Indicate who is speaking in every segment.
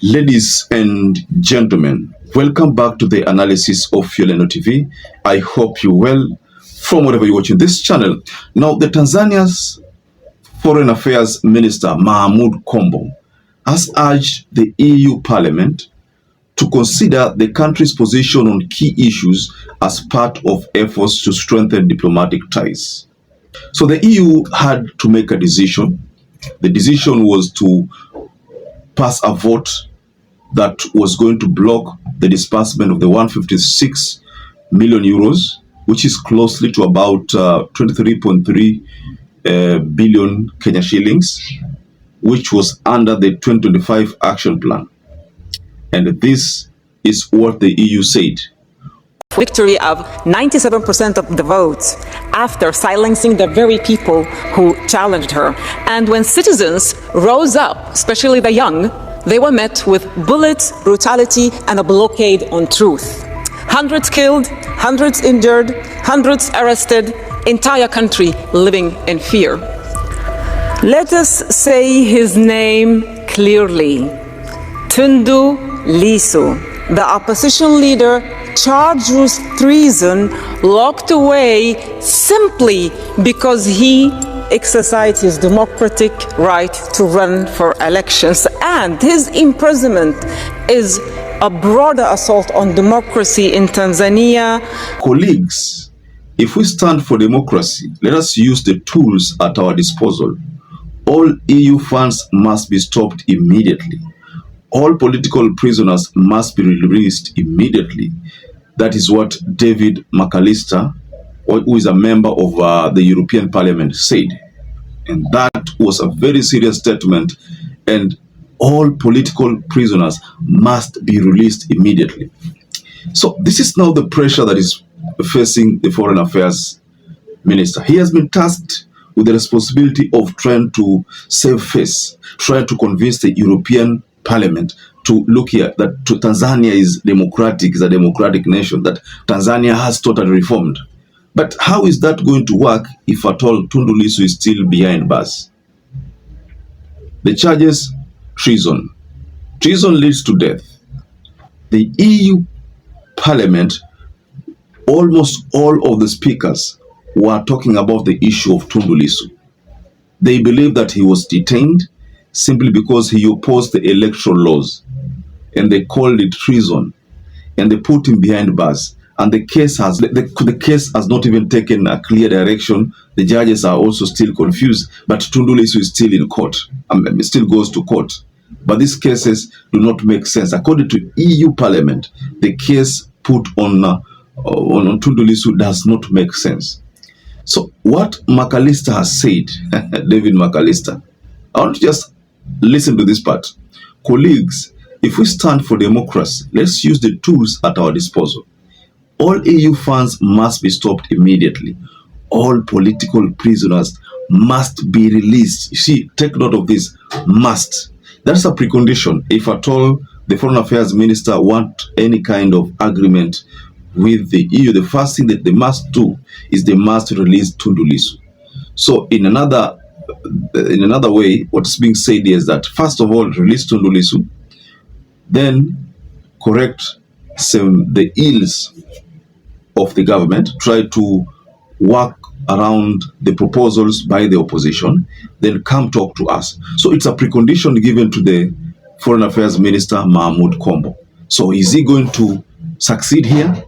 Speaker 1: Ladies and gentlemen, welcome back to the analysis of YOLENO TV. I hope you're well from wherever you're watching this channel. Now, the Tanzania's Foreign Affairs Minister, Mahmoud Kombo, has urged the EU Parliament to consider the country's position on key issues as part of efforts to strengthen diplomatic ties. So the EU had to make a decision. The decision was to pass a vote that was going to block the disbursement of the 156 million euros, which is closely to about 23.3 billion Kenya shillings, which was under the 2025 action plan. And this is what the EU said.
Speaker 2: Victory of 97% of the votes after silencing the very people who challenged her. And when citizens rose up, especially the young, they were met with bullets, brutality, and a blockade on truth. Hundreds killed, hundreds injured, hundreds arrested, entire country living in fear. Let us say his name clearly. TUNDU LISSU, the opposition leader charged with treason, locked away simply because he exercised his democratic right to run for elections. And his imprisonment is a broader assault on democracy in Tanzania.
Speaker 1: Colleagues, if we stand for democracy, let us use the tools at our disposal. All EU funds must be stopped immediately. All political prisoners must be released immediately. That is what David McAllister, who is a member of the European Parliament, said. And that was a very serious statement. And all political prisoners must be released immediately. So this is now the pressure that is facing the Foreign Affairs Minister. He has been tasked with the responsibility of trying to save face, trying to convince the European Parliament to look here, that Tanzania is democratic, is a democratic nation, that Tanzania has totally reformed. But how is that going to work if at all TUNDU LISSU is still behind bars? The charges: treason. Treason leads to death. The EU Parliament, almost all of the speakers were talking about the issue of TUNDU LISSU. They believe that he was detained simply because he opposed the electoral laws, and they called it treason, and they put him behind bars. And the case has not even taken a clear direction. The judges are also still confused, but TUNDU LISSU is still in court. Still goes to court. But these cases do not make sense. According to EU Parliament, the case put on TUNDU LISSU does not make sense. So what McAllister has said, David McAllister, I want to just listen to this part. Colleagues, if we stand for democracy, let's use the tools at our disposal. All EU funds must be stopped immediately. All political prisoners must be released. You see, take note of this, must. That's a precondition. If at all the Foreign Affairs Minister want any kind of agreement with the EU, the first thing that they must do is they must release TUNDU LISSU. So in another way, what's being said is that first of all, release TUNDU LISSU, then correct the ills of the government, try to work around the proposals by the opposition, then come talk to us. So it's a precondition given to the Foreign Affairs Minister, Mahmoud Kombo. So is he going to succeed here?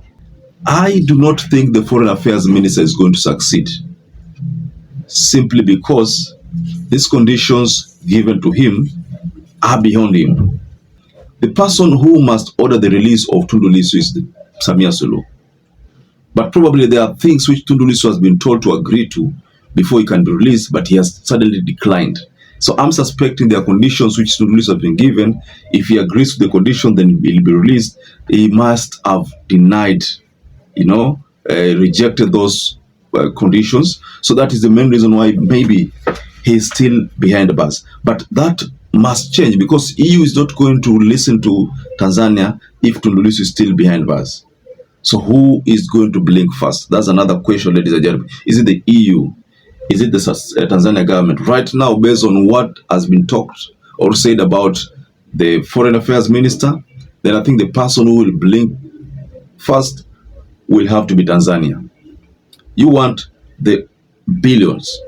Speaker 1: I do not think the Foreign Affairs Minister is going to succeed, simply because these conditions given to him are beyond him. The person who must order the release of TUNDU LISSU is SAMIA SULUHU. But probably there are things which TUNDU LISSU has been told to agree to before he can be released, but he has suddenly declined. So I'm suspecting there are conditions which TUNDU LISSU has been given. If he agrees to the condition, then he'll be released. He must have denied, rejected those conditions. So that is the main reason why maybe he's still behind bars. But that must change, because EU is not going to listen to Tanzania if TUNDU LISSU is still behind bars. So who is going to blink first? That's another question, ladies and gentlemen. Is it the EU? Is it the Tanzania government? Right now, based on what has been talked or said about the foreign affairs minister, then I think the person who will blink first will have to be Tanzania. You want the billions.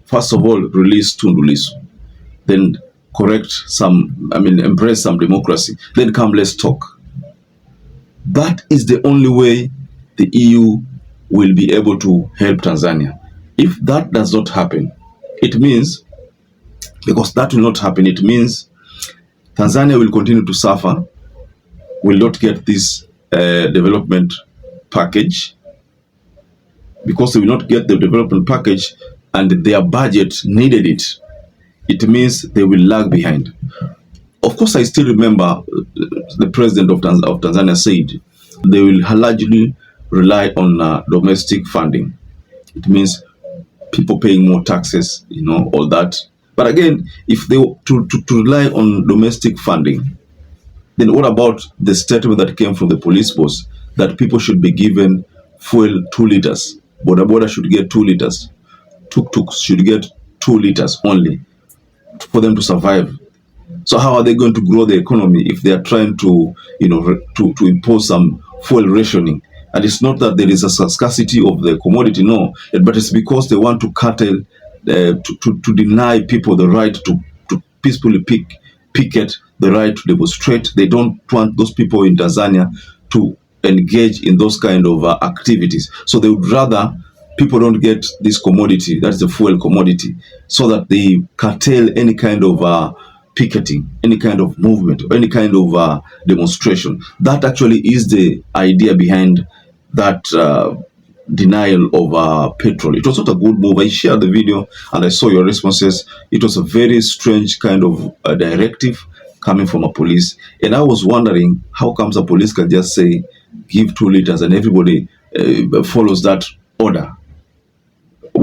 Speaker 1: First of all, release TUNDU LISSU. Then embrace some democracy. Then come, let's talk. That is the only way the EU will be able to help Tanzania. If that does not happen, it means, because that will not happen, it means Tanzania will continue to suffer, will not get this development package, because they will not get the development package and their budget needed it. It means they will lag behind. Of course, I still remember the president of Tanzania said they will largely rely on domestic funding. It means people paying more taxes, all that. But again, if they to rely on domestic funding, then what about the statement that came from the police boss that people should be given fuel 2 liters? Boda boda should get 2 liters. Tuk-tuk should get 2 liters only for them to survive. So how are they going to grow the economy if they are trying to, to impose some fuel rationing? And it's not that there is a scarcity of the commodity, no, but it's because they want to curtail, to deny people the right to peacefully picket, the right to demonstrate. They don't want those people in Tanzania to engage in those kind of activities. So they would rather people don't get this commodity, that's the fuel commodity, so that they curtail any kind of picketing, any kind of movement, or any kind of demonstration. That actually is the idea behind that denial of petrol. It was not a good move. I shared the video and I saw your responses. It was a very strange kind of directive coming from a police. And I was wondering, how comes a police can just say, give 2 liters and everybody follows that order?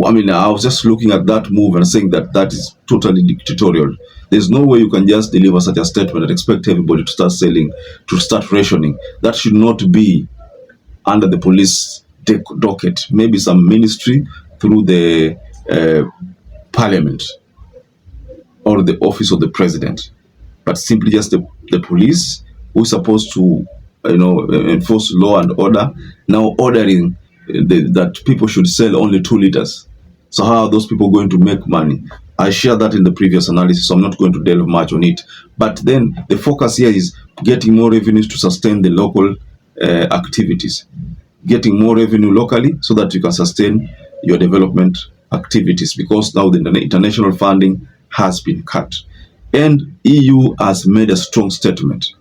Speaker 1: I mean, I was just looking at that move and saying that that is totally dictatorial. There's no way you can just deliver such a statement and expect everybody to start selling, to start rationing. That should not be under the police docket. Maybe some ministry through the parliament or the office of the president. But simply just the police who is supposed to enforce law and order, now ordering that people should sell only 2 liters. So how are those people going to make money? I shared that in the previous analysis, so I'm not going to delve much on it. But then the focus here is getting more revenues to sustain the local activities. Getting more revenue locally so that you can sustain your development activities, because now the international funding has been cut. And EU has made a strong statement.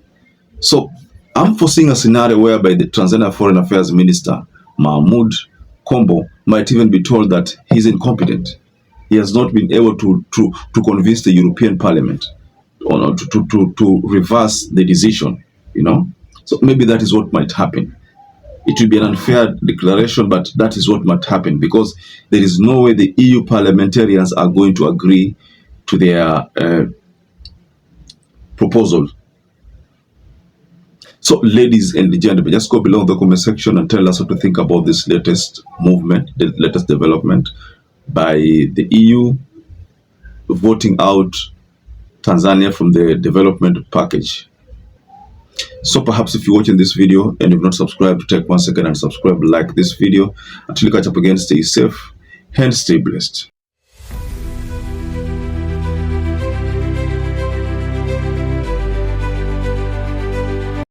Speaker 1: So I'm foreseeing a scenario whereby the Tanzania Foreign Affairs Minister, Mahmoud Kombo, might even be told that he's incompetent. He has not been able to convince the European Parliament or to reverse the decision, So maybe that is what might happen. It will be an unfair declaration, but that is what might happen, because there is no way the EU parliamentarians are going to agree to their proposal. So, ladies and gentlemen, just go below in the comment section and tell us what to think about this latest movement, the latest development by the EU voting out Tanzania from the development package. So perhaps if you're watching this video and you've not subscribed, take 1 second and subscribe, like this video. Until you catch up again, stay safe and stay blessed.